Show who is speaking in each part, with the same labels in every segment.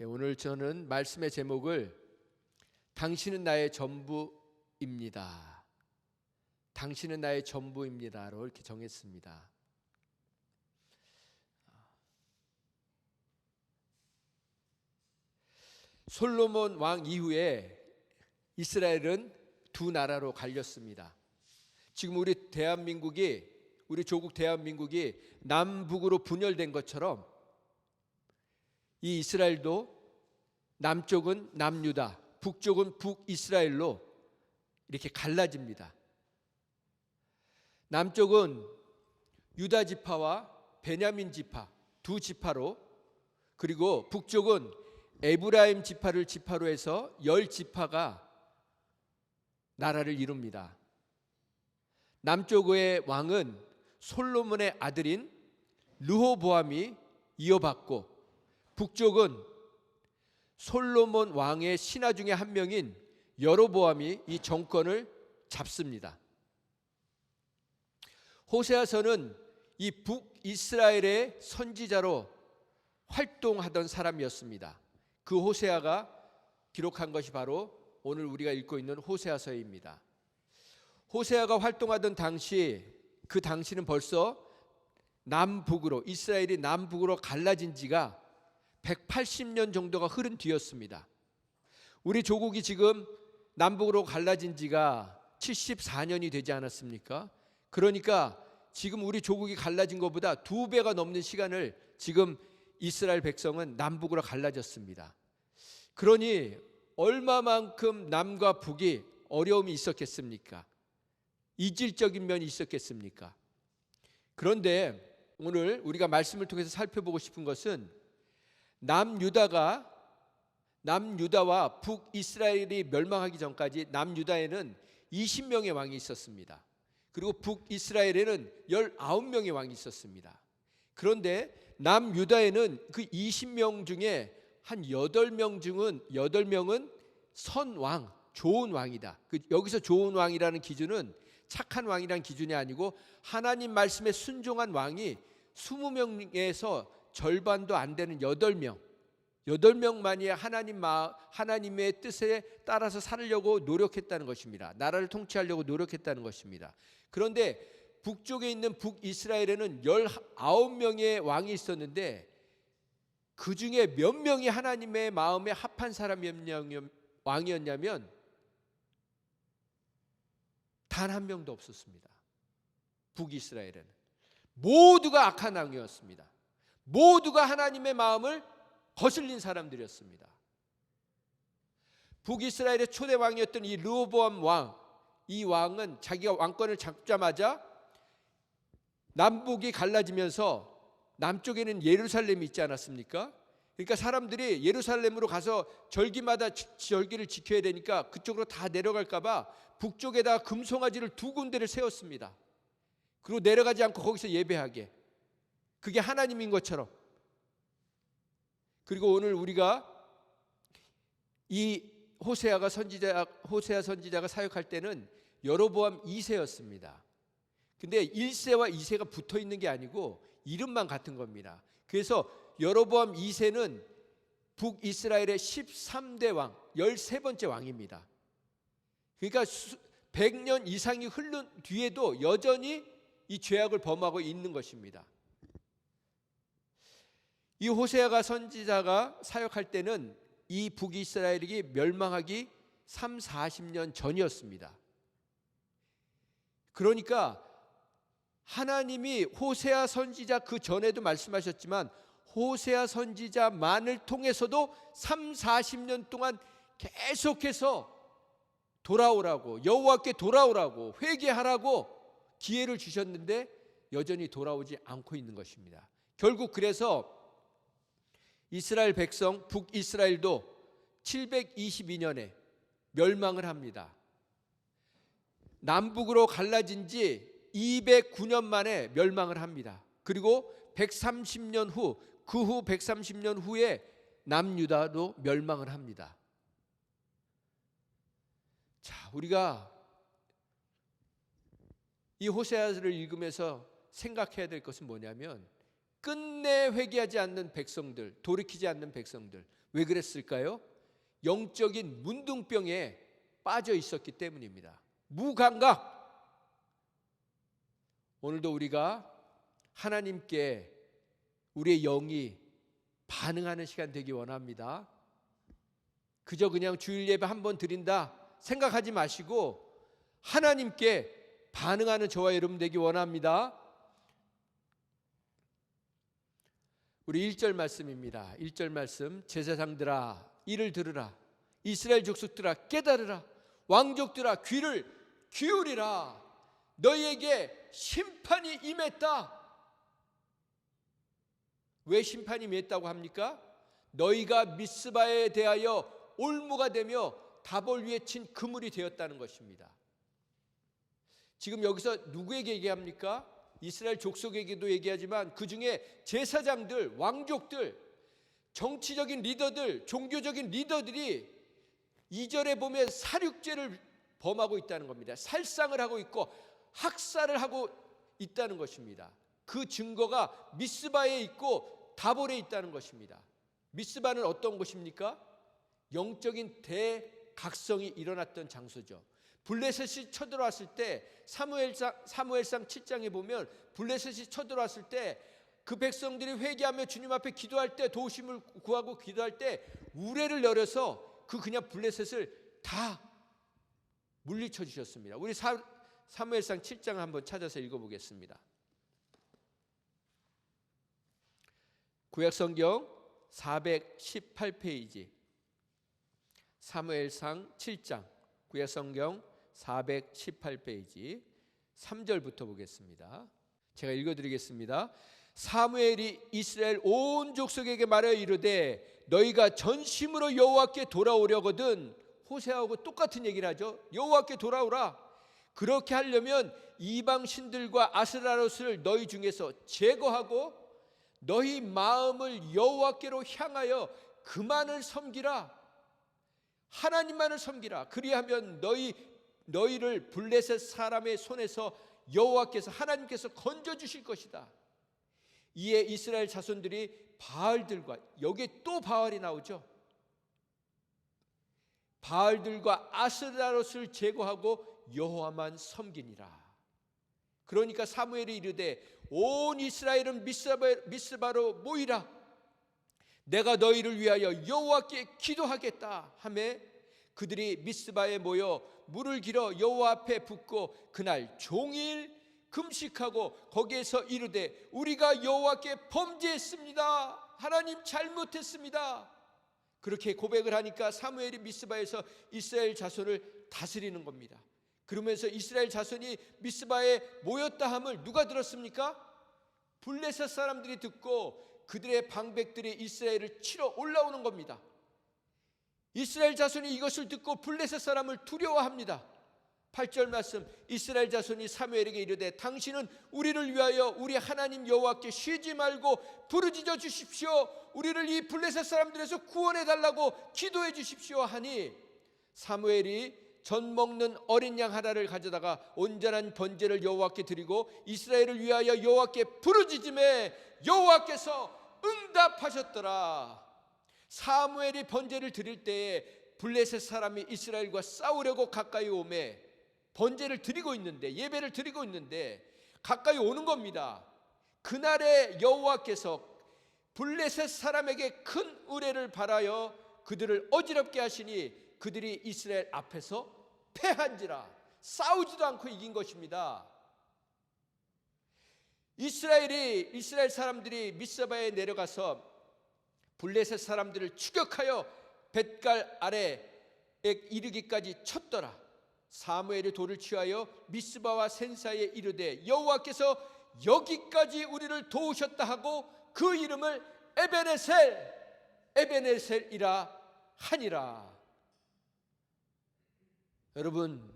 Speaker 1: 오늘 저는 말씀의 제목을 당신은 나의 전부입니다. 당신은 나의 전부입니다로 이렇게 정했습니다. 솔로몬 왕 이후에 이스라엘은 두 나라로 갈렸습니다. 지금 우리 조국 대한민국이 남북으로 분열된 것처럼 이 이스라엘도 남쪽은 남유다, 북쪽은 북이스라엘로 이렇게 갈라집니다. 남쪽은 유다 지파와 베냐민 지파 두 지파로, 그리고 북쪽은 에브라임 지파를 지파로 해서 10지파가 나라를 이룹니다. 남쪽의 왕은 솔로몬의 아들인 르호보암이 이어받고, 북쪽은 솔로몬 왕의 신하 중에 한 명인 여로보암이 이 정권을 잡습니다. 호세아서는 이 북이스라엘의 선지자로 활동하던 사람이었습니다. 그 호세아가 기록한 것이 바로 오늘 우리가 읽고 있는 호세아서입니다. 호세아가 활동하던 당시, 그 당시는 벌써 남북으로, 이스라엘이 남북으로 갈라진 지가 180년 정도가 흐른 뒤였습니다. 우리 조국이 지금 남북으로 갈라진 지가 74년이 되지 않았습니까? 그러니까 지금 우리 조국이 갈라진 것보다 2배가 넘는 시간을 지금 이스라엘 백성은 남북으로 갈라졌습니다. 그러니 얼마만큼 남과 북이 어려움이 있었겠습니까? 이질적인 면이 있었겠습니까? 그런데 오늘 우리가 말씀을 통해서 살펴보고 싶은 것은 남유다와 북이스라엘이 멸망하기 전까지 남유다에는 20명의 왕이 있었습니다. 그리고 북이스라엘에는 19명의 왕이 있었습니다. 그런데 남유다에는 그 20명 중에 한 8명은 선왕, 좋은 왕이다. 여기서 좋은 왕이라는 기준은 착한 왕이라는 기준이 아니고 하나님 말씀에 순종한 왕이 20명에서 절반도 안 되는 8명만이 하나님의 뜻에 따라서 살려고 노력했다는 것입니다. 나라를 통치하려고 노력했다는 것입니다. 그런데 북쪽에 있는 북이스라엘에는 19명의 왕이 있었는데 그 중에 몇 명이 하나님의 마음에 합한 왕이었냐면 단 한 명도 없었습니다. 북이스라엘에는 모두가 악한 왕이었습니다. 모두가 하나님의 마음을 거슬린 사람들이었습니다. 북이스라엘의 초대 왕이었던 이 르호보암 왕, 이 왕은 자기가 왕권을 잡자마자 남북이 갈라지면서 남쪽에는 예루살렘이 있지 않았습니까? 그러니까 사람들이 예루살렘으로 가서 절기마다 절기를 지켜야 되니까 그쪽으로 다 내려갈까 봐 북쪽에다 금송아지를 2군데를 세웠습니다. 그리고 내려가지 않고 거기서 예배하게. 그게 하나님인 것처럼. 그리고 오늘 우리가 이 호세아 선지자가 사역할 때는 여로보암 2세였습니다. 근데 1세와 2세가 붙어 있는 게 아니고 이름만 같은 겁니다. 그래서 여로보암 2세는 북이스라엘의 13대 왕, 13번째 왕입니다. 그러니까 100년 이상이 흐른 뒤에도 여전히 이 죄악을 범하고 있는 것입니다. 이 호세아가 선지자가 사역할 때는 이 북이스라엘이 멸망하기 30-40년 전이었습니다. 그러니까 하나님이 호세아 선지자 그 전에도 말씀하셨지만 호세아 선지자만을 통해서도 30-40년 동안 계속해서 돌아오라고, 여호와께 돌아오라고, 회개하라고 기회를 주셨는데 여전히 돌아오지 않고 있는 것입니다. 결국 그래서 이스라엘 백성 북이스라엘도 722년에 멸망을 합니다. 남북으로 갈라진 지 209년 만에 멸망을 합니다. 그리고 130년 후, 그 후 130년 후에 남유다도 멸망을 합니다. 자, 우리가 이 호세아를 읽으면서 생각해야 될 것은 뭐냐면 끝내 회개하지 않는 백성들, 돌이키지 않는 백성들, 왜 그랬을까요? 영적인 문둥병에 빠져 있었기 때문입니다. 무감각. 오늘도 우리가 하나님께 우리의 영이 반응하는 시간 되기 원합니다. 그저 그냥 주일 예배 한 번 드린다 생각하지 마시고 하나님께 반응하는 저와 여러분 되기 원합니다. 우리 1절 말씀입니다. 1절 말씀, 제사장들아 이를 들으라, 이스라엘 족속들아 깨달으라, 왕족들아 귀를 기울이라, 너희에게 심판이 임했다. 왜 심판이 임했다고 합니까? 너희가 미스바에 대하여 올무가 되며 다볼 위에 친 그물이 되었다는 것입니다. 지금 여기서 누구에게 얘기합니까? 이스라엘 족속에게도 얘기하지만 그 중에 제사장들, 왕족들, 정치적인 리더들, 종교적인 리더들이 2절에 보면 살육죄를 범하고 있다는 겁니다. 살상을 하고 있고 학살을 하고 있다는 것입니다. 그 증거가 미스바에 있고 다볼에 있다는 것입니다. 미스바는 어떤 곳입니까? 영적인 대각성이 일어났던 장소죠. 블레셋이 쳐들어왔을 때 사무엘상 7장에 보면 블레셋이 쳐들어왔을 때 그 백성들이 회개하며 주님 앞에 기도할 때, 도우심을 구하고 기도할 때 우레를 열어서 그냥 블레셋을 다 물리쳐 주셨습니다. 우리 사무엘상 7장 한번 찾아서 읽어보겠습니다. 구약성경 418페이지, 사무엘상 7장, 구약성경 418페이지 3절부터 보겠습니다. 제가 읽어드리겠습니다. 사무엘이 이스라엘 온 족속에게 말하여 이르되 너희가 전심으로 여호와께 돌아오려거든, 호세아하고 똑같은 얘기를 하죠. 여호와께 돌아오라. 그렇게 하려면 이방 신들과 아스라롯을 너희 중에서 제거하고 너희 마음을 여호와께로 향하여 그만을 섬기라. 하나님만을 섬기라. 그리하면 너희를 블레셋 사람의 손에서 여호와께서, 하나님께서 건져 주실 것이다. 이에 이스라엘 자손들이 바알들과, 여기에 또 바알이 나오죠. 바알들과 아스라롯을 제거하고 여호와만 섬기니라. 그러니까 사무엘이 이르되 온 이스라엘은 미스바로 모이라. 내가 너희를 위하여 여호와께 기도하겠다 하매 그들이 미스바에 모여 물을 길어 여호와 앞에 붓고 그날 종일 금식하고 거기에서 이르되 우리가 여호와께 범죄했습니다. 하나님 잘못했습니다. 그렇게 고백을 하니까 사무엘이 미스바에서 이스라엘 자손을 다스리는 겁니다. 그러면서 이스라엘 자손이 미스바에 모였다 함을 누가 들었습니까? 블레셋 사람들이 듣고 그들의 방백들이 이스라엘을 치러 올라오는 겁니다. 이스라엘 자손이 이것을 듣고 블레셋 사람을 두려워합니다. 8절 말씀, 이스라엘 자손이 사무엘에게 이르되 당신은 우리를 위하여 우리 하나님 여호와께 쉬지 말고 부르짖어 주십시오. 우리를 이 블레셋 사람들에서 구원해 달라고 기도해 주십시오 하니 사무엘이 전 먹는 어린 양 하나를 가져다가 온전한 번제를 여호와께 드리고 이스라엘을 위하여 여호와께 부르짖음에 여호와께서 응답하셨더라. 사무엘이 번제를 드릴 때에 블레셋 사람이 이스라엘과 싸우려고 가까이 오매 번제를 드리고 있는데, 예배를 드리고 있는데 가까이 오는 겁니다. 그날에 여호와께서 블레셋 사람에게 큰 의뢰를 바라여 그들을 어지럽게 하시니 그들이 이스라엘 앞에서 패한지라. 싸우지도 않고 이긴 것입니다. 이스라엘 사람들이 미스바에 내려가서 블레셋 사람들을 추격하여 벳갈 아래에 이르기까지 쳤더라. 사무엘이 돌을 취하여 미스바와 센 사이에 이르되 여호와께서 여기까지 우리를 도우셨다 하고 그 이름을 에베네셀이라 하니라. 여러분,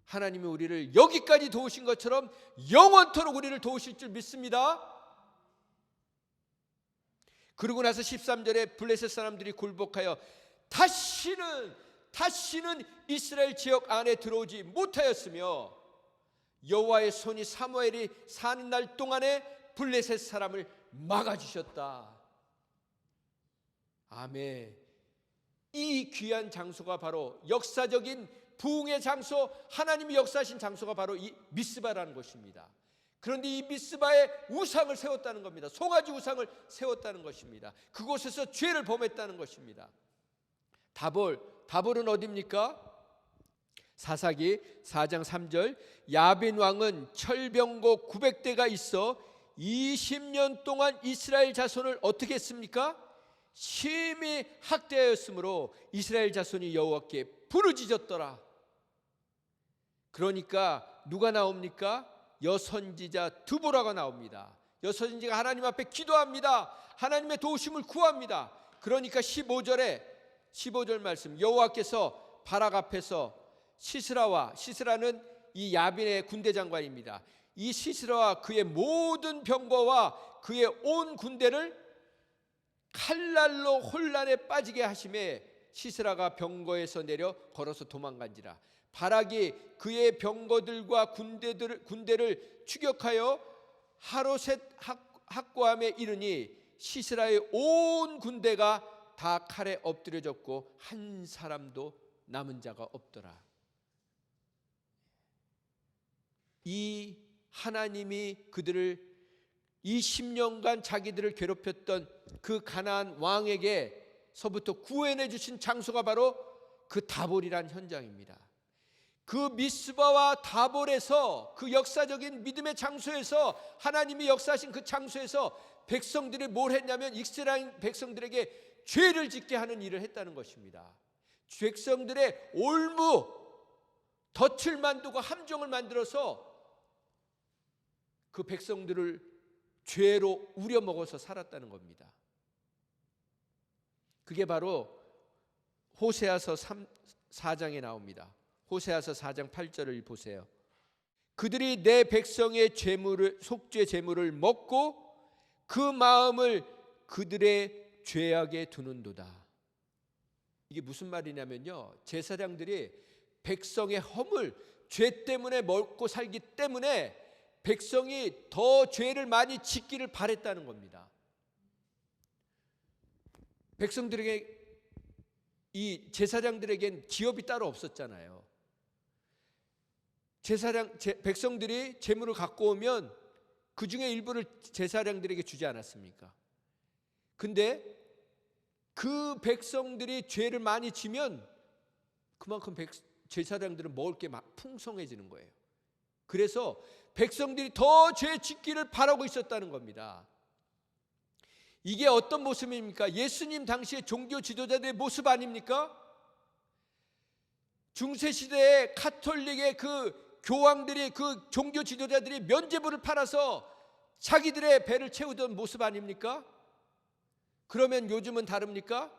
Speaker 1: 하나님이 우리를 여기까지 도우신 것처럼 영원토록 우리를 도우실 줄 믿습니다. 그러고 나서 13절에 블레셋 사람들이 굴복하여 다시는 이스라엘 지역 안에 들어오지 못하였으며 여호와의 손이 사무엘이 사는 날 동안에 블레셋 사람을 막아주셨다. 아멘. 이 귀한 장소가 바로 역사적인 부흥의 장소, 하나님이 역사하신 장소가 바로 이 미스바라는 것입니다. 그런데 이 미스바에 우상을 세웠다는 겁니다. 송아지 우상을 세웠다는 것입니다. 그곳에서 죄를 범했다는 것입니다. 다볼은 어디입니까? 사사기 4장 3절, 야빈 왕은 철병거 900대가 있어 20년 동안 이스라엘 자손을 어떻게 했습니까? 심히 학대하였으므로 이스라엘 자손이 여호와께 부르짖었더라. 그러니까 누가 나옵니까? 여선지자 드보라가 나옵니다. 여선지가 하나님 앞에 기도합니다. 하나님의 도우심을 구합니다. 그러니까 15절 말씀, 여호와께서 바락 앞에서 시스라는 이 야빈의 군대 장관입니다. 이 시스라와 그의 모든 병거와 그의 온 군대를 칼날로 혼란에 빠지게 하심에 시스라가 병거에서 내려 걸어서 도망간지라. 바락이 그의 병거들과 군대를 추격하여 하로셋 학고함에 이르니 시스라의 온 군대가 다 칼에 엎드려졌고 한 사람도 남은 자가 없더라. 이 하나님이 그들을 20년간 자기들을 괴롭혔던 그 가나안 왕에게서부터 구원해 주신 장소가 바로 그 다볼이란 현장입니다. 그 미스바와 다볼에서, 그 역사적인 믿음의 장소에서, 하나님이 역사하신 그 장소에서 백성들이 뭘 했냐면 이스라엘 백성들에게 죄를 짓게 하는 일을 했다는 것입니다. 백성들의 올무, 덫을 만들고 함정을 만들어서 그 백성들을 죄로 우려먹어서 살았다는 겁니다. 그게 바로 호세아서 4장에 나옵니다. 호세아서 4장 8절을 보세요. 그들이 내 백성의 속죄 제물을 먹고 그 마음을 그들의 죄악에 두는도다. 이게 무슨 말이냐면요, 제사장들이 백성의 허물, 죄 때문에 먹고 살기 때문에 백성이 더 죄를 많이 짓기를 바랬다는 겁니다. 백성들에게, 이 제사장들에겐 기업이 따로 없었잖아요. 백성들이 재물을 갖고 오면 그 중에 일부를 제사장들에게 주지 않았습니까? 근데 그 백성들이 죄를 많이 지면 그만큼 제사장들은 먹을 게 막 풍성해지는 거예요. 그래서 백성들이 더 죄 짓기를 바라고 있었다는 겁니다. 이게 어떤 모습입니까? 예수님 당시의 종교 지도자들의 모습 아닙니까? 중세시대의 카톨릭의 그 교황들이, 그 종교 지도자들이 면죄부를 팔아서 자기들의 배를 채우던 모습 아닙니까? 그러면 요즘은 다릅니까?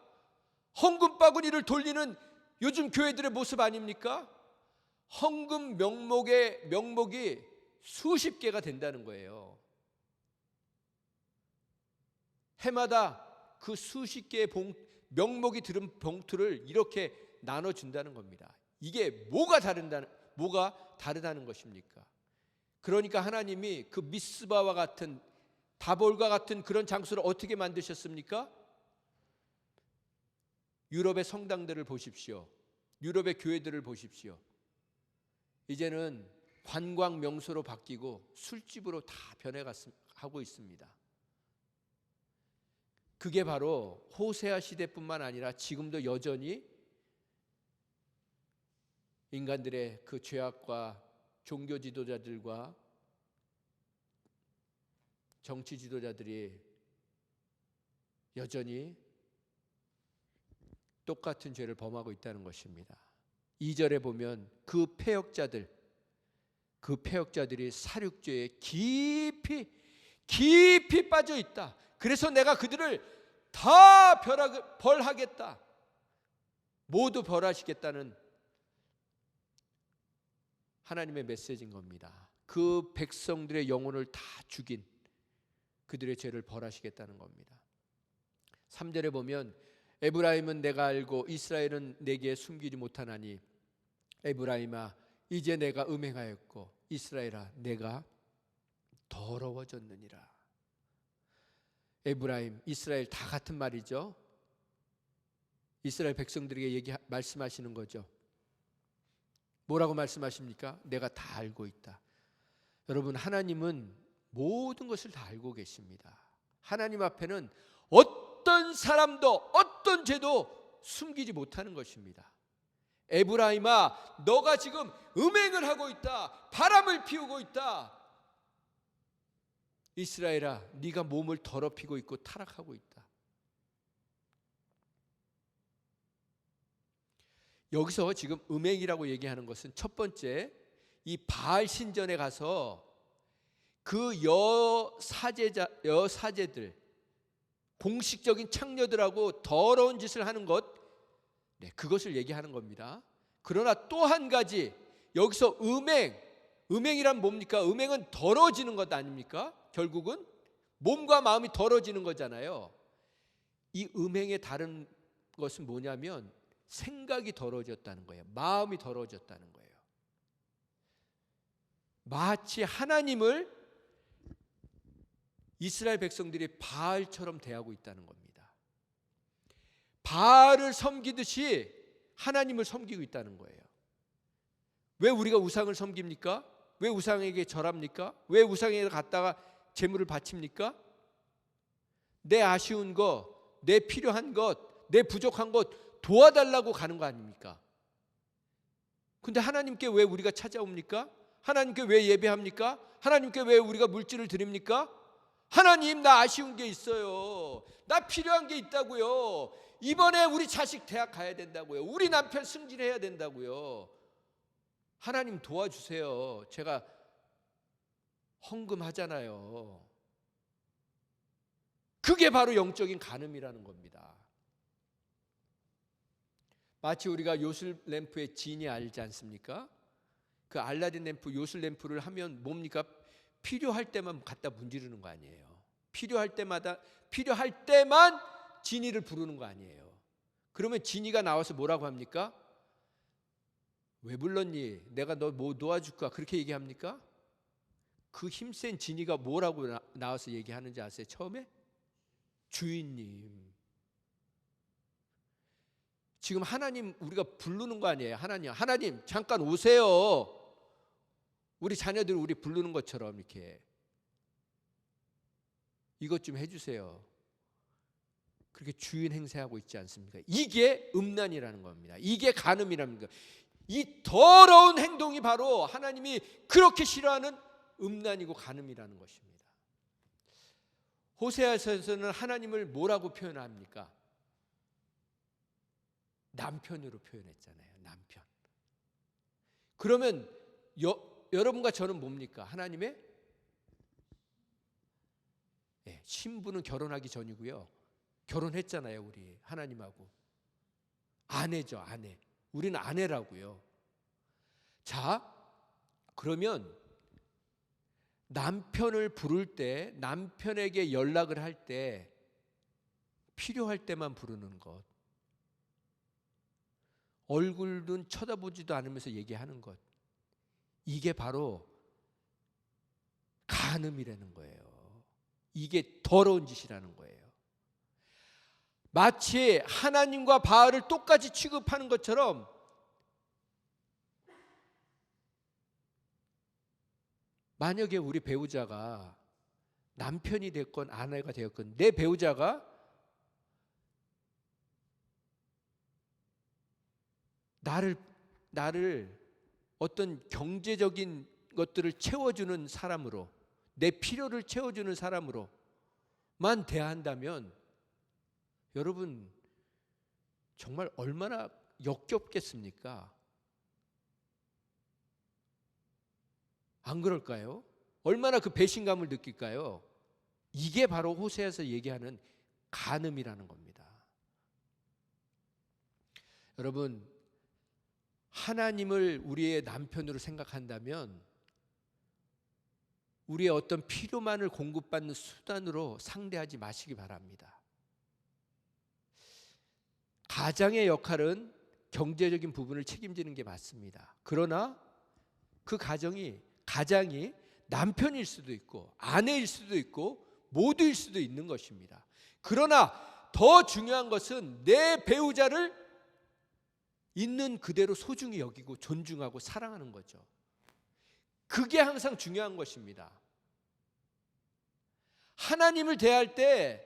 Speaker 1: 헌금 바구니를 돌리는 요즘 교회들의 모습 아닙니까? 헌금 명목이 수십 개가 된다는 거예요. 해마다 그 수십 개의 명목이 들은 봉투를 이렇게 나눠준다는 겁니다. 이게 뭐가 다르다는 것입니까? 그러니까 하나님이 그 미스바와 같은, 다볼과 같은 그런 장소를 어떻게 만드셨습니까? 유럽의 성당들을 보십시오. 유럽의 교회들을 보십시오. 이제는 관광 명소로 바뀌고 술집으로 다 변해가고 있습니다. 그게 바로 호세아 시대뿐만 아니라 지금도 여전히 인간들의 그 죄악과 종교 지도자들과 정치 지도자들이 여전히 똑같은 죄를 범하고 있다는 것입니다. 2절에 보면 그 폐역자들이 살육죄에 깊이 빠져 있다. 그래서 내가 그들을 다 벌하겠다. 모두 벌하시겠다는 하나님의 메시지인 겁니다. 그 백성들의 영혼을 다 죽인 그들의 죄를 벌하시겠다는 겁니다. 3절에 보면 에브라임은 내가 알고 이스라엘은 내게 숨기지 못하나니 에브라임아 이제 내가 음행하였고 이스라엘아 내가 더러워졌느니라. 에브라임, 이스라엘 다 같은 말이죠. 이스라엘 백성들에게 말씀하시는 거죠. 뭐라고 말씀하십니까? 내가 다 알고 있다. 여러분, 하나님은 모든 것을 다 알고 계십니다. 하나님 앞에는 어떤 사람도 어떤 죄도 숨기지 못하는 것입니다. 에브라임아, 너가 지금 음행을 하고 있다. 바람을 피우고 있다. 이스라엘아, 네가 몸을 더럽히고 있고 타락하고 있다. 여기서 지금 음행이라고 얘기하는 것은 첫 번째, 이 바알 신전에 가서 그 여사제들, 공식적인 창녀들하고 더러운 짓을 하는 것, 그것을 얘기하는 겁니다. 그러나 또 한 가지, 여기서 음행이란 뭡니까? 음행은 더러워지는 것 아닙니까? 결국은 몸과 마음이 더러워지는 거잖아요. 이 음행의 다른 것은 뭐냐면 생각이 더러워졌다는 거예요. 마음이 더러워졌다는 거예요. 마치 하나님을 이스라엘 백성들이 바알처럼 대하고 있다는 겁니다. 바알을 섬기듯이 하나님을 섬기고 있다는 거예요. 왜 우리가 우상을 섬깁니까? 왜 우상에게 절합니까? 왜 우상에게 갔다가 제물을 바칩니까? 내 아쉬운 것, 내 필요한 것, 내 부족한 것 도와달라고 가는 거 아닙니까? 근데 하나님께 왜 우리가 찾아옵니까? 하나님께 왜 예배합니까? 하나님께 왜 우리가 물질을 드립니까? 하나님, 나 아쉬운 게 있어요. 나 필요한 게 있다고요. 이번에 우리 자식 대학 가야 된다고요. 우리 남편 승진해야 된다고요. 하나님 도와주세요. 제가 헌금하잖아요. 그게 바로 영적인 간음이라는 겁니다. 마치 우리가 요술 램프의 진이 알지 않습니까? 그 알라딘 램프, 요술 램프를 하면 뭡니까? 필요할 때만 갖다 문지르는 거 아니에요. 필요할 때만 지니를 부르는 거 아니에요. 그러면 지니가 나와서 뭐라고 합니까? 왜 불렀니? 내가 너 뭐 도와줄까? 그렇게 얘기합니까? 그 힘센 지니가 뭐라고 나와서 얘기하는지 아세요? 처음에? 주인님. 지금 하나님 우리가 부르는 거 아니에요? 하나님 잠깐 오세요. 우리 자녀들 우리 부르는 것처럼 이렇게 이것 좀 해주세요. 그렇게 주인 행세하고 있지 않습니까? 이게 음란이라는 겁니다. 이게 간음이라는 겁니다. 이 더러운 행동이 바로 하나님이 그렇게 싫어하는 음란이고 간음이라는 것입니다. 호세아서에서는 하나님을 뭐라고 표현합니까? 남편으로 표현했잖아요. 남편. 그러면 여러분과 저는 뭡니까? 하나님의 신부는 결혼하기 전이고요. 결혼했잖아요. 우리 하나님하고. 아내죠. 아내. 우리는 아내라고요. 자, 그러면 남편을 부를 때, 남편에게 연락을 할 때 필요할 때만 부르는 것, 얼굴은 쳐다보지도 않으면서 얘기하는 것, 이게 바로 간음이라는 거예요. 이게 더러운 짓이라는 거예요. 마치 하나님과 바알을 똑같이 취급하는 것처럼 만약에 우리 배우자가 남편이 됐건 아내가 되었건 내 배우자가 나를 어떤 경제적인 것들을 채워주는 사람으로, 내 필요를 채워주는 사람으로만 대한다면 여러분 정말 얼마나 역겹겠습니까? 안 그럴까요? 얼마나 그 배신감을 느낄까요? 이게 바로 호세아서 얘기하는 간음이라는 겁니다. 여러분, 하나님을 우리의 남편으로 생각한다면 우리의 어떤 필요만을 공급받는 수단으로 상대하지 마시기 바랍니다. 가장의 역할은 경제적인 부분을 책임지는 게 맞습니다. 그러나 그 가장이 남편일 수도 있고 아내일 수도 있고 모두일 수도 있는 것입니다. 그러나 더 중요한 것은 내 배우자를 있는 그대로 소중히 여기고 존중하고 사랑하는 거죠. 그게 항상 중요한 것입니다. 하나님을 대할 때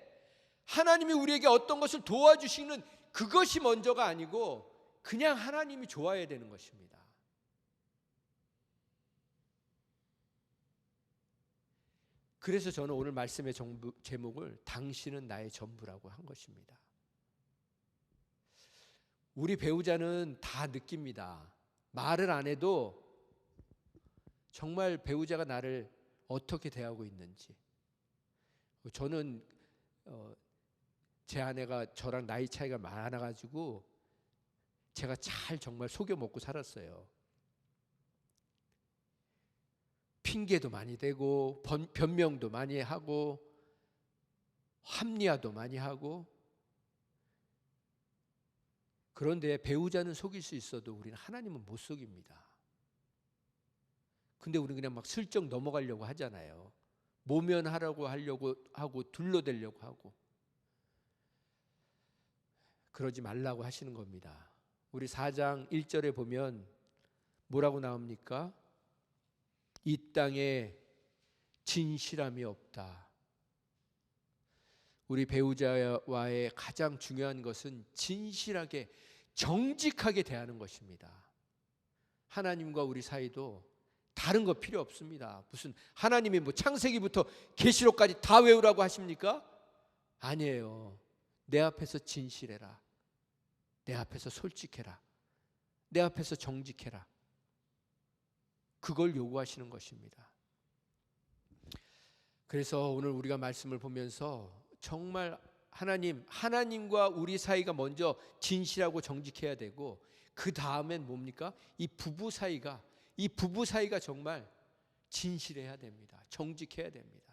Speaker 1: 하나님이 우리에게 어떤 것을 도와주시는 그것이 먼저가 아니고 그냥 하나님이 좋아야 되는 것입니다. 그래서 저는 오늘 말씀의 제목을 당신은 나의 전부라고 한 것입니다. 우리 배우자는 다 느낍니다. 말을 안 해도 정말 배우자가 나를 어떻게 대하고 있는지. 저는 제 아내가 저랑 나이 차이가 많아가지고 제가 잘 정말 속여 먹고 살았어요. 핑계도 많이 대고 변명도 많이 하고 합리화도 많이 하고. 그런데 배우자는 속일 수 있어도 우리는 하나님은 못 속입니다. 근데 우리는 그냥 막 슬쩍 넘어가려고 하잖아요. 모면하려고 하고 둘러대려고 하고. 그러지 말라고 하시는 겁니다. 우리 4장 1절에 보면 뭐라고 나옵니까? 이 땅에 진실함이 없다. 우리 배우자와의 가장 중요한 것은 진실하게 정직하게 대하는 것입니다. 하나님과 우리 사이도 다른 거 필요 없습니다. 무슨 하나님이 뭐 창세기부터 계시록까지 다 외우라고 하십니까? 아니에요. 내 앞에서 진실해라. 내 앞에서 솔직해라. 내 앞에서 정직해라. 그걸 요구하시는 것입니다. 그래서 오늘 우리가 말씀을 보면서 정말 하나님과 우리 사이가 먼저 진실하고 정직해야 되고, 그 다음엔 뭡니까? 이 부부 사이가 정말 진실해야 됩니다. 정직해야 됩니다.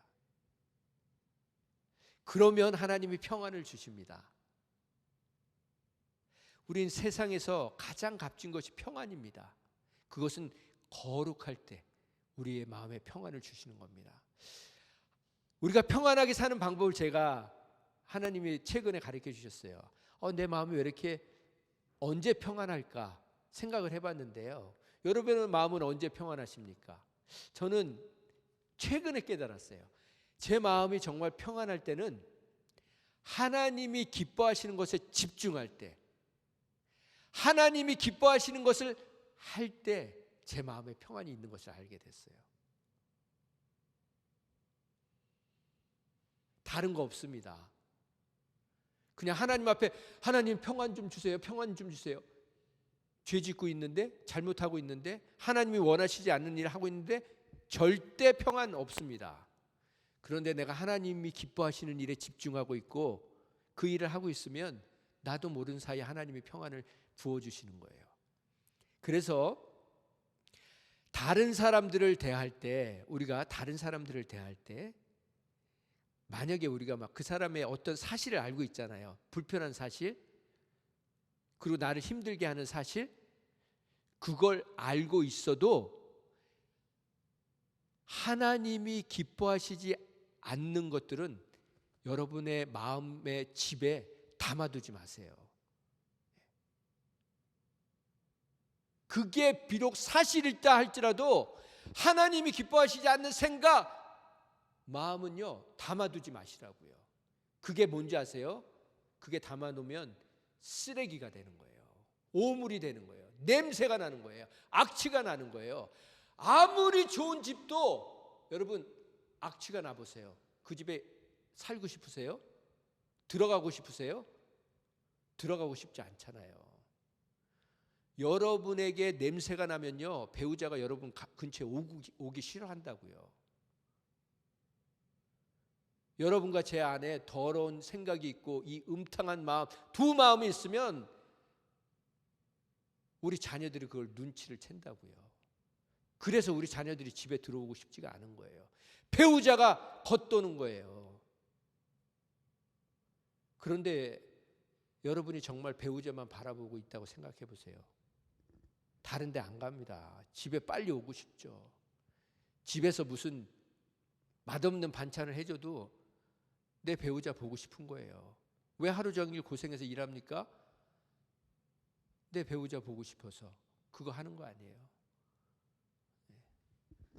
Speaker 1: 그러면 하나님이 평안을 주십니다. 우린 세상에서 가장 값진 것이 평안입니다. 그것은 거룩할 때 우리의 마음에 평안을 주시는 겁니다. 우리가 평안하게 사는 방법을 제가 하나님이 최근에 가르쳐 주셨어요. 내 마음이 왜 이렇게 언제 평안할까 생각을 해봤는데요. 여러분의 마음은 언제 평안하십니까? 저는 최근에 깨달았어요. 제 마음이 정말 평안할 때는 하나님이 기뻐하시는 것에 집중할 때, 하나님이 기뻐하시는 것을 할 때 제 마음에 평안이 있는 것을 알게 됐어요. 다른 거 없습니다. 그냥 하나님 앞에 하나님 평안 좀 주세요. 평안 좀 주세요. 죄 짓고 있는데, 잘못하고 있는데, 하나님이 원하시지 않는 일을 하고 있는데 절대 평안 없습니다. 그런데 내가 하나님이 기뻐하시는 일에 집중하고 있고 그 일을 하고 있으면 나도 모르는 사이에 하나님이 평안을 부어주시는 거예요. 그래서 다른 사람들을 대할 때, 우리가 다른 사람들을 대할 때 만약에 우리가 막 그 사람의 어떤 사실을 알고 있잖아요. 불편한 사실, 그리고 나를 힘들게 하는 사실, 그걸 알고 있어도 하나님이 기뻐하시지 않는 것들은 여러분의 마음의 집에 담아두지 마세요. 그게 비록 사실이다 할지라도 하나님이 기뻐하시지 않는 생각, 마음은요 담아두지 마시라고요. 그게 뭔지 아세요? 그게 담아놓으면 쓰레기가 되는 거예요. 오물이 되는 거예요. 냄새가 나는 거예요. 악취가 나는 거예요. 아무리 좋은 집도 여러분 악취가 나보세요. 그 집에 살고 싶으세요? 들어가고 싶으세요? 들어가고 싶지 않잖아요. 여러분에게 냄새가 나면요 배우자가 여러분 근처에 오기 싫어한다고요. 여러분과 제 안에 더러운 생각이 있고 이 음탕한 마음, 두 마음이 있으면 우리 자녀들이 그걸 눈치를 챈다고요. 그래서 우리 자녀들이 집에 들어오고 싶지가 않은 거예요. 배우자가 겉도는 거예요. 그런데 여러분이 정말 배우자만 바라보고 있다고 생각해 보세요. 다른 데 안 갑니다. 집에 빨리 오고 싶죠. 집에서 무슨 맛없는 반찬을 해줘도 내 배우자 보고 싶은 거예요. 왜 하루 종일 고생해서 일합니까? 내 배우자 보고 싶어서. 그거 하는 거 아니에요.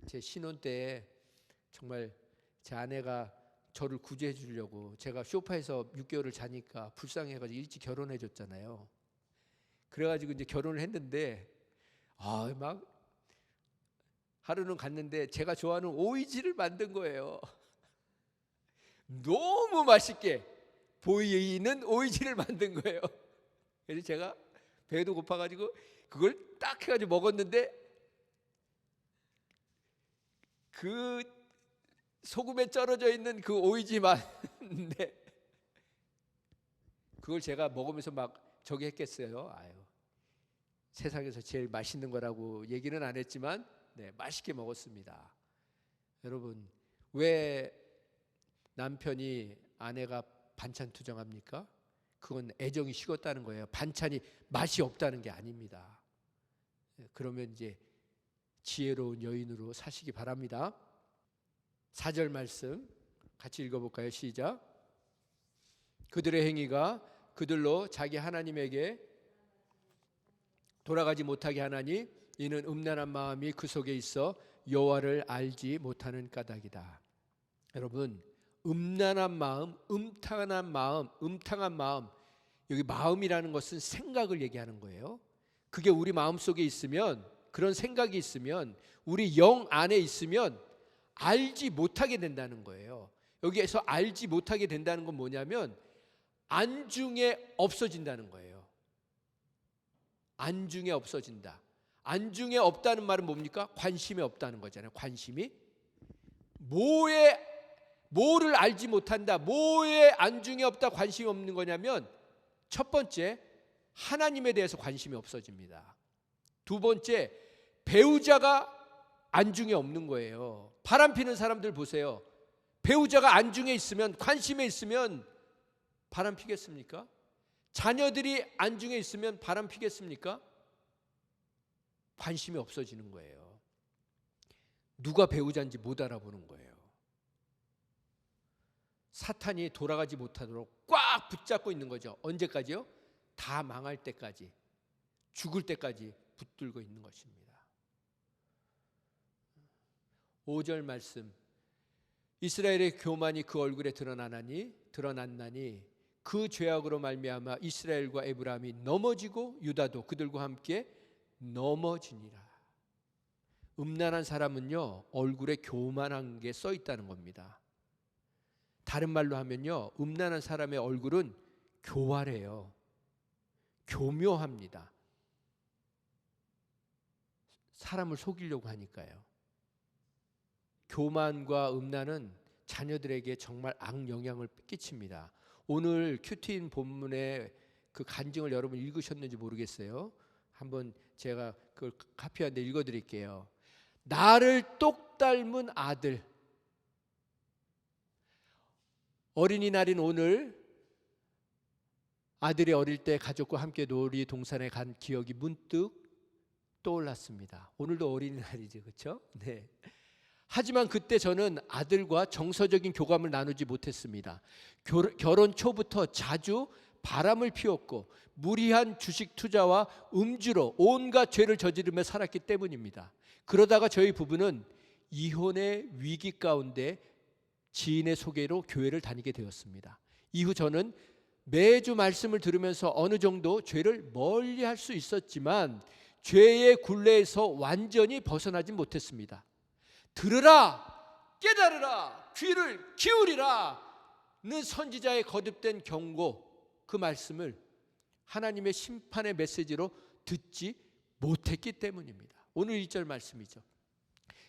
Speaker 1: 제 신혼 때 정말 제 아내가 저를 구제해 주려고 제가 소파에서 6개월을 자니까 불쌍해가지고 일찍 결혼해 줬잖아요. 그래가지고 이제 결혼을 했는데 막 하루는 갔는데 제가 좋아하는 오이지를 만든 거예요. 너무 맛있게 보이는 오이지를 만든 거예요. 그래서 제가 배도 고파가지고 그걸 딱 해가지고 먹었는데 그 소금에 쩔어져 있는 그 오이지 맛인데 그걸 제가 먹으면서 막 저기 했겠어요. 세상에서 제일 맛있는 거라고 얘기는 안 했지만 맛있게 먹었습니다. 여러분, 왜 남편이 아내가 반찬 투정합니까? 그건 애정이 식었다는 거예요. 반찬이 맛이 없다는 게 아닙니다. 그러면 이제 지혜로운 여인으로 사시기 바랍니다. 4절 말씀 같이 읽어볼까요? 시작. 그들의 행위가 그들로 자기 하나님에게 돌아가지 못하게 하나니 이는 음란한 마음이 그 속에 있어 여호와를 알지 못하는 까닭이다. 여러분, 음란한 마음, 음탕한 마음, 여기 마음이라는 것은 생각을 얘기하는 거예요. 그게 우리 마음속에 있으면, 그런 생각이 있으면, 우리 영 안에 있으면 알지 못하게 된다는 거예요. 여기에서 알지 못하게 된다는 건 뭐냐면 안중에 없어진다는 거예요. 안중에 없어진다. 안중에 없다는 말은 뭡니까? 관심이 없다는 거잖아요. 관심이. 뭐를 알지 못한다. 뭐에 안중에 없다, 관심이 없는 거냐면 첫 번째, 하나님에 대해서 관심이 없어집니다. 두 번째, 배우자가 안중에 없는 거예요. 바람 피는 사람들 보세요. 배우자가 안중에 있으면, 관심에 있으면 바람 피겠습니까? 자녀들이 안중에 있으면 바람 피겠습니까? 관심이 없어지는 거예요. 누가 배우자인지 못 알아보는 거예요. 사탄이 돌아가지 못하도록 꽉 붙잡고 있는 거죠. 언제까지요? 다 망할 때까지, 죽을 때까지 붙들고 있는 것입니다. 5절 말씀, 이스라엘의 교만이 그 얼굴에 드러났나니 그 죄악으로 말미암아 이스라엘과 에브라임이 넘어지고 유다도 그들과 함께 넘어지니라. 음란한 사람은요, 얼굴에 교만한 게 써 있다는 겁니다. 다른 말로 하면요, 음란한 사람의 얼굴은 교활해요. 교묘합니다. 사람을 속이려고 하니까요. 교만과 음란은 자녀들에게 정말 악영향을 끼칩니다. 오늘 큐티인 본문의 그 간증을 여러분 읽으셨는지 모르겠어요. 한번 제가 그걸 카피한데 읽어드릴게요. 나를 똑 닮은 아들. 어린이날인 오늘 아들이 어릴 때 가족과 함께 놀이동산에 간 기억이 문득 떠올랐습니다. 오늘도 어린이날이죠, 그렇죠? 네. 하지만 그때 저는 아들과 정서적인 교감을 나누지 못했습니다. 결혼 초부터 자주 바람을 피웠고 무리한 주식 투자와 음주로 온갖 죄를 저지르며 살았기 때문입니다. 그러다가 저희 부부는 이혼의 위기 가운데 지인의 소개로 교회를 다니게 되었습니다. 이후 저는 매주 말씀을 들으면서 어느 정도 죄를 멀리할 수 있었지만 죄의 굴레에서 완전히 벗어나지 못했습니다. 들으라, 깨달으라, 귀를 기울이라 는 선지자의 거듭된 경고, 그 말씀을 하나님의 심판의 메시지로 듣지 못했기 때문입니다. 오늘 1절 말씀이죠.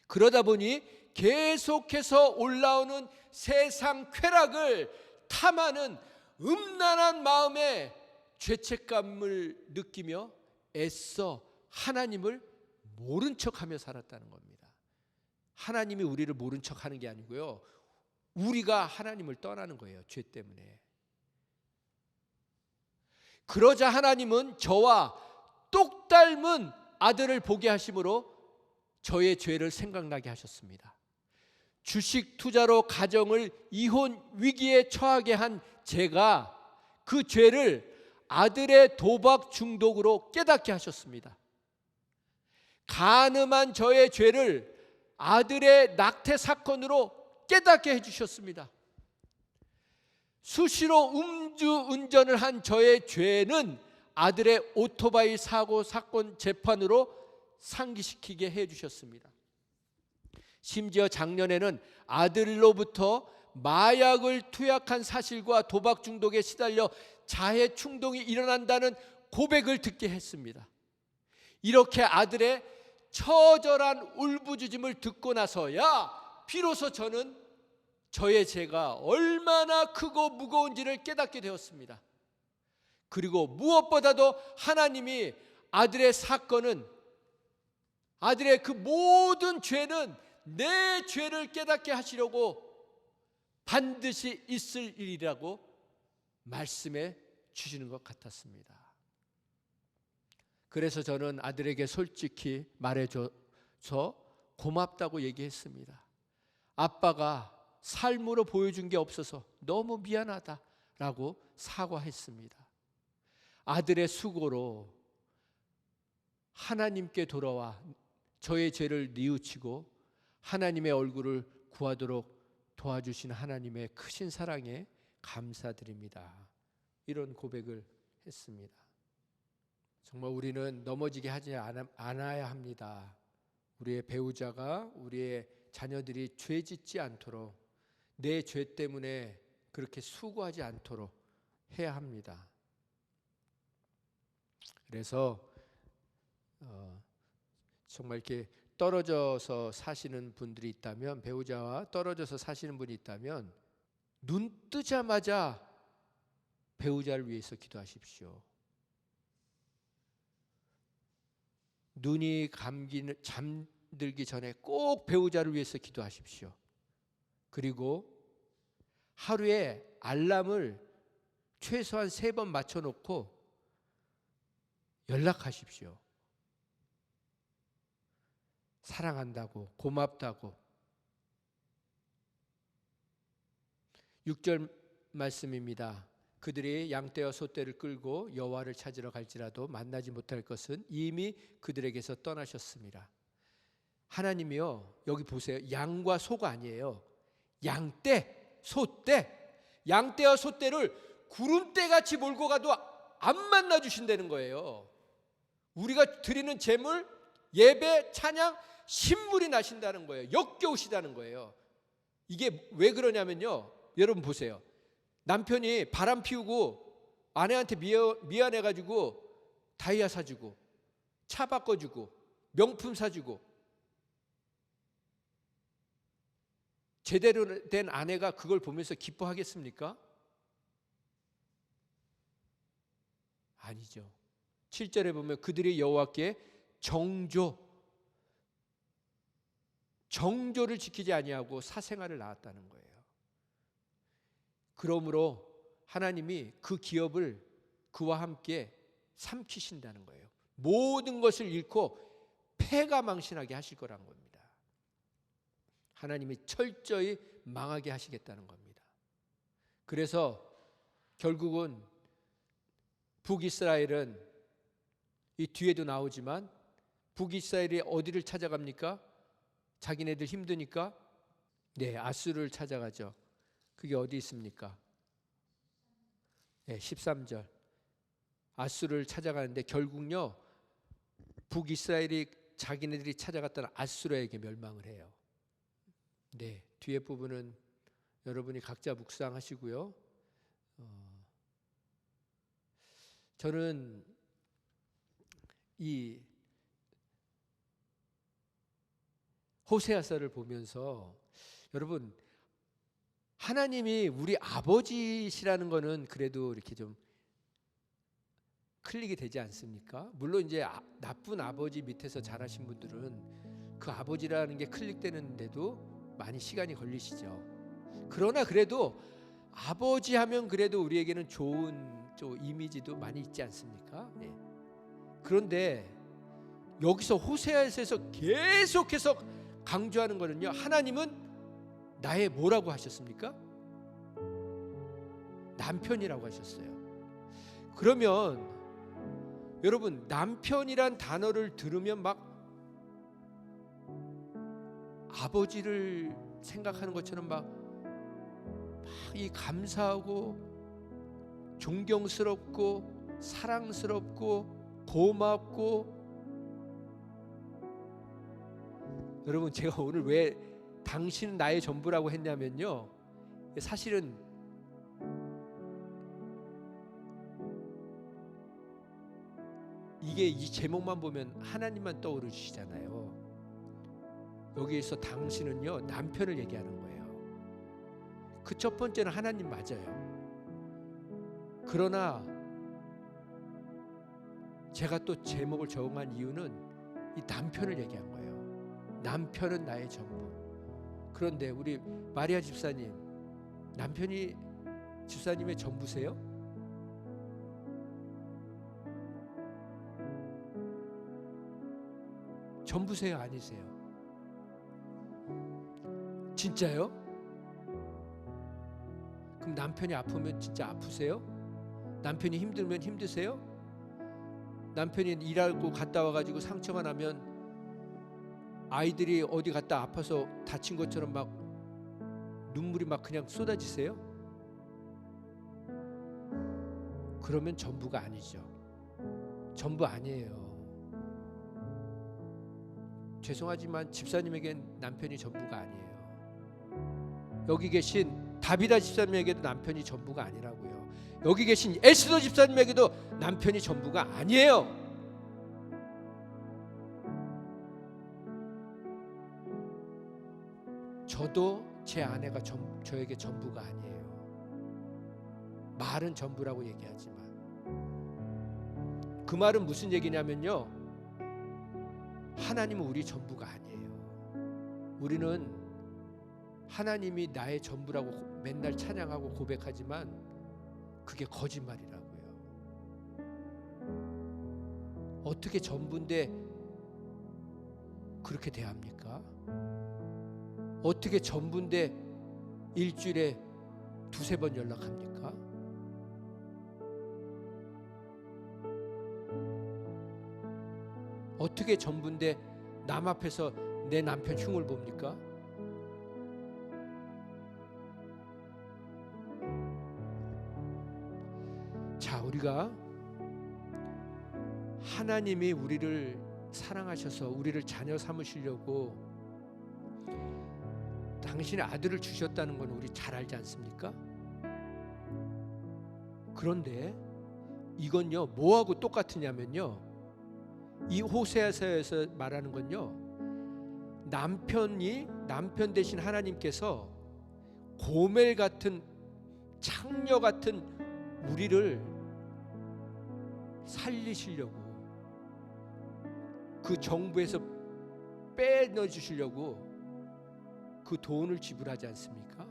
Speaker 1: 그러다 보니 계속해서 올라오는 세상 쾌락을 탐하는 음란한 마음에 죄책감을 느끼며 애써 하나님을 모른 척하며 살았다는 겁니다. 하나님이 우리를 모른 척하는 게 아니고요, 우리가 하나님을 떠나는 거예요, 죄 때문에. 그러자 하나님은 저와 똑 닮은 아들을 보게 하심으로 저의 죄를 생각나게 하셨습니다. 주식 투자로 가정을 이혼 위기에 처하게 한 제가 그 죄를 아들의 도박 중독으로 깨닫게 하셨습니다. 간음한 저의 죄를 아들의 낙태 사건으로 깨닫게 해주셨습니다. 수시로 음주운전을 한 저의 죄는 아들의 오토바이 사고 사건 재판으로 상기시키게 해주셨습니다. 심지어 작년에는 아들로부터 마약을 투약한 사실과 도박 중독에 시달려 자해 충동이 일어난다는 고백을 듣게 했습니다. 이렇게 아들의 처절한 울부짖음을 듣고 나서야 비로소 저는 저의 죄가 얼마나 크고 무거운지를 깨닫게 되었습니다. 그리고 무엇보다도 하나님이 아들의 사건은, 아들의 그 모든 죄는 내 죄를 깨닫게 하시려고 반드시 있을 일이라고 말씀해 주시는 것 같았습니다. 그래서 저는 아들에게 솔직히 말해줘서 고맙다고 얘기했습니다. 아빠가 삶으로 보여준 게 없어서 너무 미안하다라고 사과했습니다. 아들의 수고로 하나님께 돌아와 저의 죄를 뉘우치고 하나님의 얼굴을 구하도록 도와주신 하나님의 크신 사랑에 감사드립니다. 이런 고백을 했습니다. 정말 우리는 넘어지게 하지 않아야 합니다. 우리의 배우자가, 우리의 자녀들이 죄 짓지 않도록, 내 죄 때문에 그렇게 수고하지 않도록 해야 합니다. 그래서 정말 이렇게 떨어져서 사시는 분들이 있다면, 배우자와 떨어져서 사시는 분이 있다면 눈 뜨자마자 배우자를 위해서 기도하십시오. 눈이 잠들기 전에 꼭 배우자를 위해서 기도하십시오. 그리고 하루에 알람을 최소한 3번 맞춰놓고 연락하십시오. 사랑한다고, 고맙다고. 6절 말씀입니다. 그들이 양떼와 소떼를 끌고 여호와를 찾으러 갈지라도 만나지 못할 것은 이미 그들에게서 떠나셨습니다. 하나님이요, 여기 보세요. 양과 소가 아니에요. 양떼, 소떼. 양떼와 소떼를 구름떼같이 몰고 가도 안 만나 주신다는 거예요. 우리가 드리는 제물, 예배, 찬양, 신물이 나신다는 거예요. 역겨우시다는 거예요. 이게 왜 그러냐면요, 여러분 보세요. 남편이 바람 피우고 아내한테 미안해가지고 다이아 사주고 차 바꿔주고 명품 사주고, 제대로 된 아내가 그걸 보면서 기뻐하겠습니까? 아니죠. 7절에 보면 그들이 여호와께 정조를 지키지 아니하고 사생활을 낳았다는 거예요. 그러므로 하나님이 그 기업을 그와 함께 삼키신다는 거예요. 모든 것을 잃고 패가 망신하게 하실 거란 겁니다. 하나님이 철저히 망하게 하시겠다는 겁니다. 그래서 결국은 북이스라엘은, 이 뒤에도 나오지만, 북이스라엘이 어디를 찾아갑니까? 자기네들 힘드니까 아수르를 찾아가죠. 그게 어디 있습니까? 13절. 아수르를 찾아가는데 결국요, 북이스라엘이 자기네들이 찾아갔던 아수르에게 멸망을 해요. 뒤에 부분은 여러분이 각자 묵상하시고요. 저는 이 호세아서를 보면서, 여러분, 하나님이 우리 아버지시라는 거는 그래도 이렇게 좀 클릭이 되지 않습니까? 물론 이제 나쁜 아버지 밑에서 자라신 분들은 그 아버지라는 게 클릭되는데도 많이 시간이 걸리시죠. 그러나 그래도 아버지 하면 그래도 우리에게는 좋은 이미지도 많이 있지 않습니까? 그런데 여기서 호세아서에서 계속해서 강조하는 거는요, 하나님은 나의 뭐라고 하셨습니까? 남편이라고 하셨어요. 그러면 여러분, 남편이란 단어를 들으면 막 아버지를 생각하는 것처럼 막 이 감사하고 존경스럽고 사랑스럽고 고맙고. 여러분, 제가 오늘 왜 당신은 나의 전부라고 했냐면요, 사실은 이게 이 제목만 보면 하나님만 떠오르시잖아요. 여기에서 당신은요, 남편을 얘기하는 거예요. 그 첫 번째는 하나님 맞아요. 그러나 제가 또 제목을 적응한 이유는 이 남편을 얘기한 거예요. 남편은 나의 전부. 그런데 우리 마리아 집사님, 남편이 집사님의 전부세요? 전부세요? 아니세요? 진짜요? 그럼 남편이 아프면 진짜 아프세요? 남편이 힘들면 힘드세요? 남편이 일하고 갔다 와가지고 상처가 나면 아이들이 어디 갔다 아파서 다친 것처럼 막 눈물이 막 그냥 쏟아지세요? 그러면 전부가 아니죠. 전부 아니에요. 죄송하지만 집사님에겐 남편이 전부가 아니에요. 여기 계신 다비다 집사님에게도 남편이 전부가 아니라고요. 여기 계신 에스더 집사님에게도 남편이 전부가 아니에요. 저도 제 아내가 저에게 전부가 아니에요. 말은 전부라고 얘기하지만 그 말은 무슨 얘기냐면요, 하나님은 우리 전부가 아니에요. 우리는 하나님이 나의 전부라고 맨날 찬양하고 고백하지만 그게 거짓말이라고요. 어떻게 전부인데 그렇게 대합니까? 어떻게 전부인데 일주일에 두세 번 연락합니까? 어떻게 전부인데 남 앞에서 내 남편 흉을 봅니까? 자, 우리가 하나님이 우리를 사랑하셔서 우리를 자녀 삼으시려고 당신의 아들을 주셨다는 건 우리 잘 알지 않습니까? 그런데 이건요, 뭐하고 똑같으냐면요, 이 호세아서에서 말하는 건요, 남편 대신 하나님께서 고멜 같은 창녀 같은 우리를 살리시려고, 그 정부에서 빼넣어 주시려고 그 돈을 지불하지 않습니까?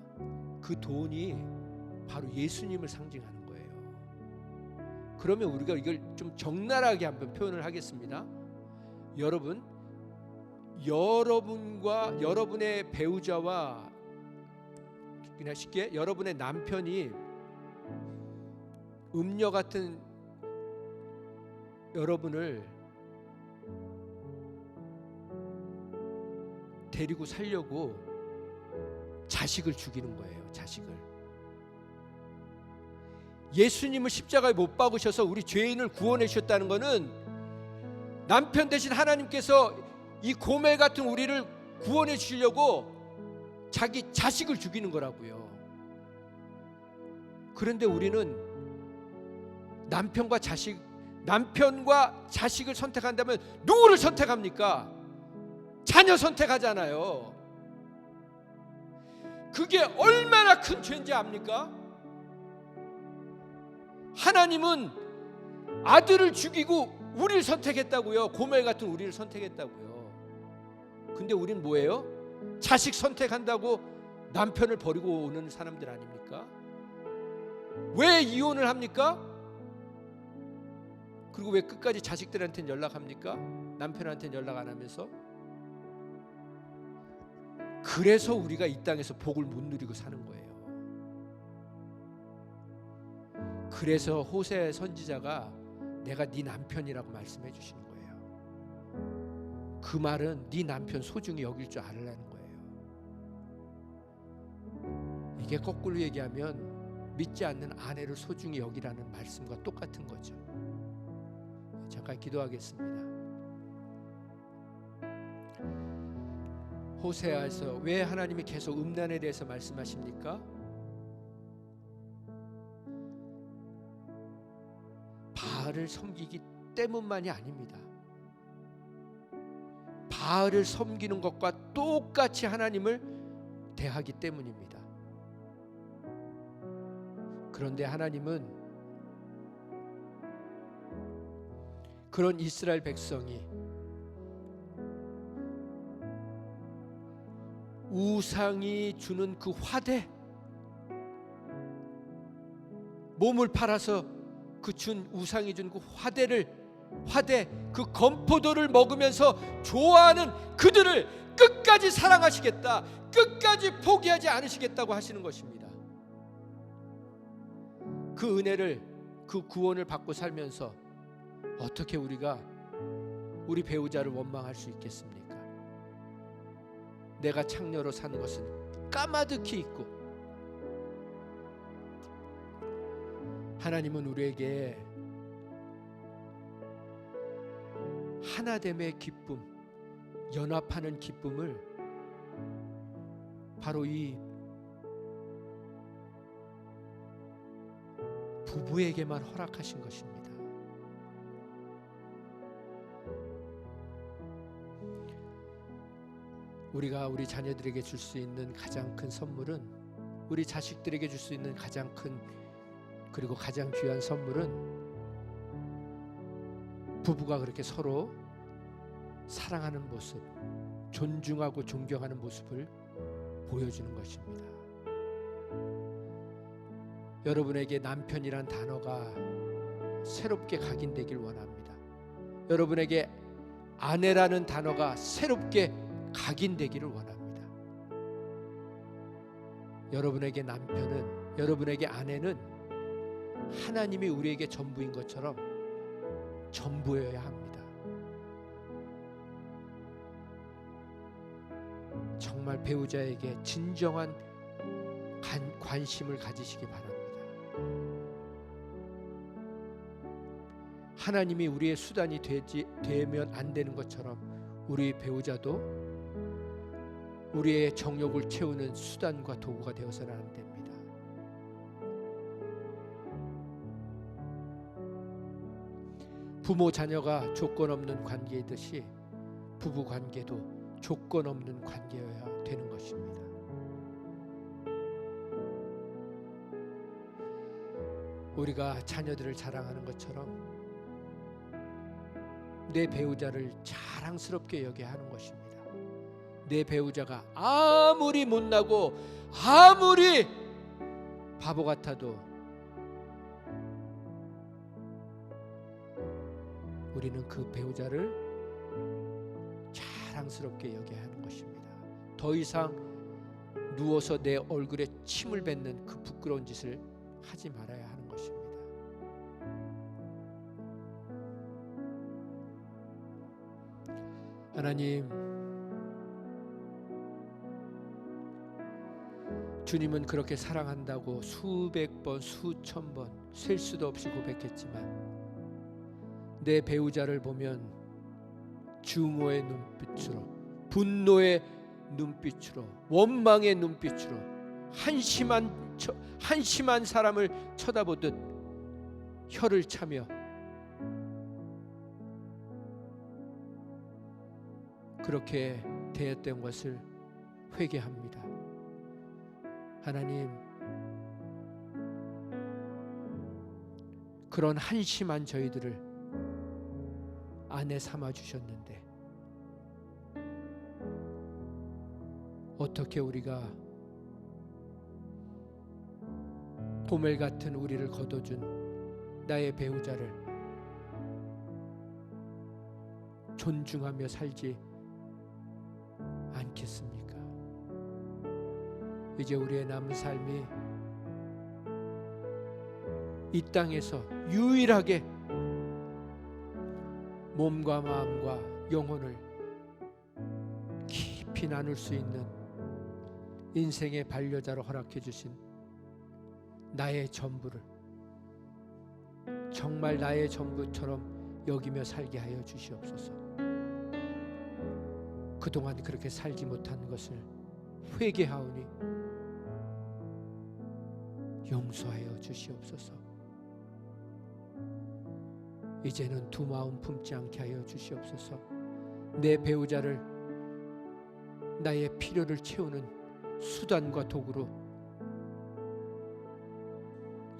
Speaker 1: 그 돈이 바로 예수님을 상징하는 거예요. 그러면 우리가 이걸 좀 적나라하게 한번 표현을 하겠습니다. 여러분, 여러분과 여러분의 배우자와, 그냥 쉽게 여러분의 남편이 음녀 같은 여러분을 데리고 살려고 자식을 죽이는 거예요. 자식을. 예수님을 십자가에 못 박으셔서 우리 죄인을 구원해 주셨다는 것은 남편 대신 하나님께서 이 고멜 같은 우리를 구원해 주시려고 자기 자식을 죽이는 거라고요. 그런데 우리는 남편과 자식을 선택한다면 누구를 선택합니까? 자녀 선택하잖아요. 그게 얼마나 큰 죄인지 압니까? 하나님은 아들을 죽이고 우리를 선택했다고요. 고멜 같은 우리를 선택했다고요. 근데 우린 뭐예요? 자식 선택한다고 남편을 버리고 오는 사람들 아닙니까? 왜 이혼을 합니까? 그리고 왜 끝까지 자식들한테는 연락합니까? 남편한테는 연락 안 하면서? 그래서 우리가 이 땅에서 복을 못 누리고 사는 거예요. 그래서 호세 선지자가 내가 네 남편이라고 말씀해 주시는 거예요. 그 말은 네 남편 소중히 여길 줄 알으라는 거예요. 이게 거꾸로 얘기하면 믿지 않는 아내를 소중히 여기라는 말씀과 똑같은 거죠. 잠깐 기도하겠습니다. 호세아에서 왜 하나님이 계속 음란에 대해서 말씀하십니까? 바알을 섬기기 때문만이 아닙니다. 바알을 섬기는 것과 똑같이 하나님을 대하기 때문입니다. 그런데 하나님은 그런 이스라엘 백성이 우상이 주는 그 화대, 몸을 팔아서 그 우상이 준 그 화대, 그 건포도를 먹으면서 좋아하는 그들을 끝까지 사랑하시겠다, 끝까지 포기하지 않으시겠다고 하시는 것입니다. 그 은혜를, 그 구원을 받고 살면서 어떻게 우리가 우리 배우자를 원망할 수 있겠습니까? 내가 창녀로 사는 것은 까마득히 있고, 하나님은 우리에게 하나됨의 기쁨, 연합하는 기쁨을 바로 이 부부에게만 허락하신 것입니다. 우리가 우리 자녀들에게 줄 수 있는 가장 큰 선물은, 우리 자식들에게 줄 수 있는 가장 큰 그리고 가장 귀한 선물은 부부가 그렇게 서로 사랑하는 모습, 존중하고 존경하는 모습을 보여주는 것입니다. 여러분에게 남편이란 단어가 새롭게 각인되길 원합니다. 여러분에게 아내라는 단어가 새롭게 각인되기를 원합니다. 여러분에게 남편은, 여러분에게 아내는 하나님이 우리에게 전부인 것처럼 전부여야 합니다. 정말 배우자에게 진정한 관심을 가지시기 바랍니다. 하나님이 우리의 수단이 되면 안 되는 것처럼 우리 배우자도 우리의 정욕을 채우는 수단과 도구가 되어서는 안 됩니다. 부모 자녀가 조건 없는 관계이듯이 부부 관계도 조건 없는 관계여야 되는 것입니다. 우리가 자녀들을 자랑하는 것처럼 내 배우자를 자랑스럽게 여겨야 하는 것입니다. 내 배우자가 아무리 못나고 아무리 바보 같아도 우리는 그 배우자를 자랑스럽게 여겨야 하는 것입니다. 더 이상 누워서 내 얼굴에 침을 뱉는 그 부끄러운 짓을 하지 말아야 하는 것입니다. 하나님, 주님은 그렇게 사랑한다고 수백 번, 수천 번, 셀 수도 없이 고백했지만 내 배우자를 보면 증오의 눈빛으로, 분노의 눈빛으로, 원망의 눈빛으로 한심한 사람을 쳐다보듯 혀를 차며 그렇게 대했던 것을 회개합니다. 하나님, 그런 한심한 저희들을 아내 삼아 주셨는데 어떻게 우리가 고멜 같은 우리를 거둬준 나의 배우자를 존중하며 살지 않겠습니까? 이제 우리의 남은 삶이 이 땅에서 유일하게 몸과 마음과 영혼을 깊이 나눌 수 있는 인생의 반려자로 허락해 주신 나의 전부를 정말 나의 전부처럼 여기며 살게 하여 주시옵소서. 그동안 그렇게 살지 못한 것을 회개하오니 용서하여 주시옵소서. 이제는 두 마음 품지 않게 하여 주시옵소서. 내 배우자를 나의 필요를 채우는 수단과 도구로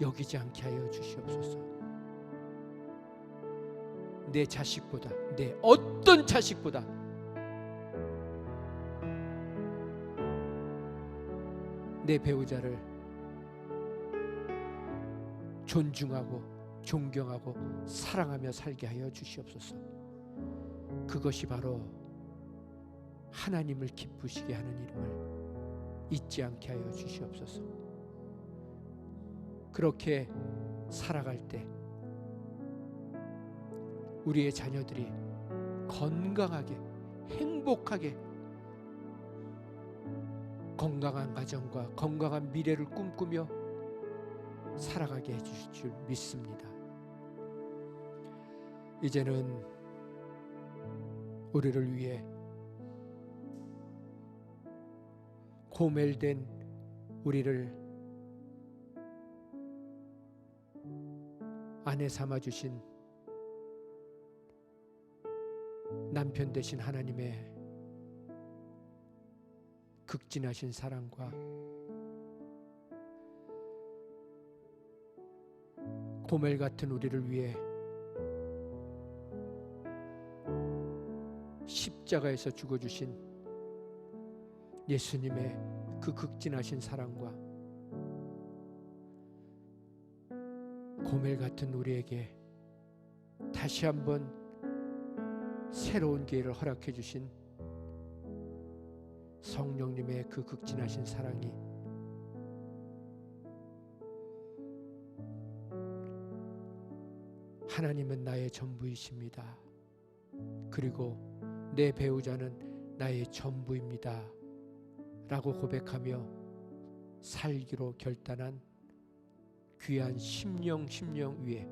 Speaker 1: 여기지 않게 하여 주시옵소서. 내 자식보다, 내 어떤 자식보다 내 배우자를 존중하고 존경하고 사랑하며 살게 하여 주시옵소서. 그것이 바로 하나님을 기쁘시게 하는 일임을 잊지 않게 하여 주시옵소서. 그렇게 살아갈 때 우리의 자녀들이 건강하게 행복하게 건강한 가정과 건강한 미래를 꿈꾸며 살아가게 해주실 줄 믿습니다. 이제는 우리를 위해 고멜된 우리를 아내 삼아주신 남편 되신 하나님의 극진하신 사랑과 고멜 같은 우리를 위해 십자가에서 죽어주신 예수님의 그 극진하신 사랑과 고멜 같은 우리에게 다시 한번 새로운 기회를 허락해 주신 성령님의 그 극진하신 사랑이 하나님은 나의 전부이십니다. 그리고 내 배우자는 나의 전부입니다. 라고 고백하며 살기로 결단한 귀한 심령 위에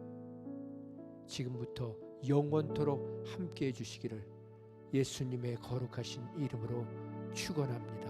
Speaker 1: 지금부터 영원토록 함께해 주시기를 예수님의 거룩하신 이름으로 축원합니다.